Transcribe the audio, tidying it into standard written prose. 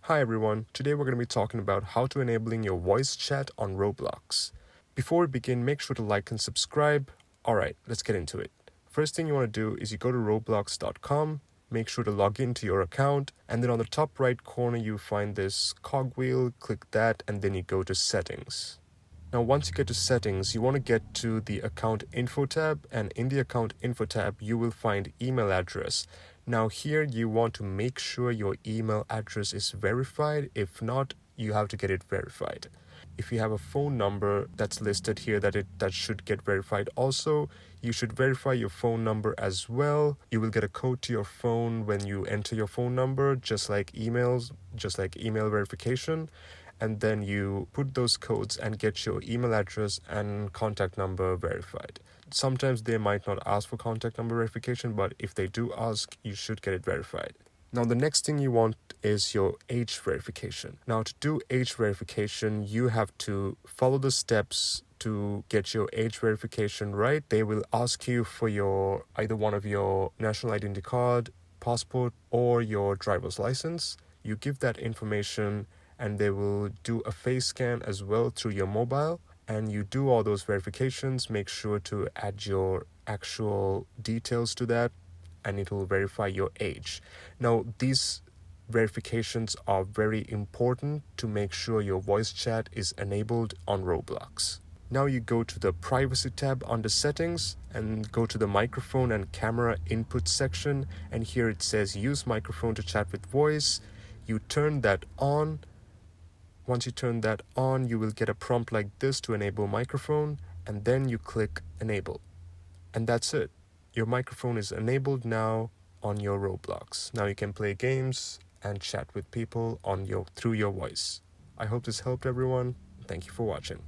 Hi everyone, today we're going to be talking about how to enabling your voice chat on Roblox. Before we begin, make sure to like and subscribe. Alright, let's get into it. First thing you want to do is you go to roblox.com, make sure to log into your account, and then on the top right corner you find this cogwheel, click that, and then you go to settings. Now once you get to settings, you want to get to the account info tab, and in the account info tab you will find email address. Now here you want to make sure your email address is verified. If not, you have to get it verified. If you have a phone number that's listed here that should get verified also, you should verify your phone number as well. You will get a code to your phone when you enter your phone number, just like email verification. And then you put those codes and get your email address and contact number verified. Sometimes they might not ask for contact number verification, but if they do ask, you should get it verified. Now the next thing you want is your age verification. Now to do age verification, you have to follow the steps to get your age verification right. They will ask you for either one of your national identity card, passport, or your driver's license. You give that information and they will do a face scan as well through your mobile, and you do all those verifications. Make sure to add your actual details to that and it will verify your age. Now these verifications are very important to make sure your voice chat is enabled on Roblox. Now you go to the privacy tab under settings and go to the microphone and camera input section, and here it says use microphone to chat with voice. You turn that on. Once you turn that on, you will get a prompt like this to enable microphone, and then you click enable. And that's it. Your microphone is enabled now on your Roblox. Now you can play games and chat with people through your voice. I hope this helped everyone. Thank you for watching.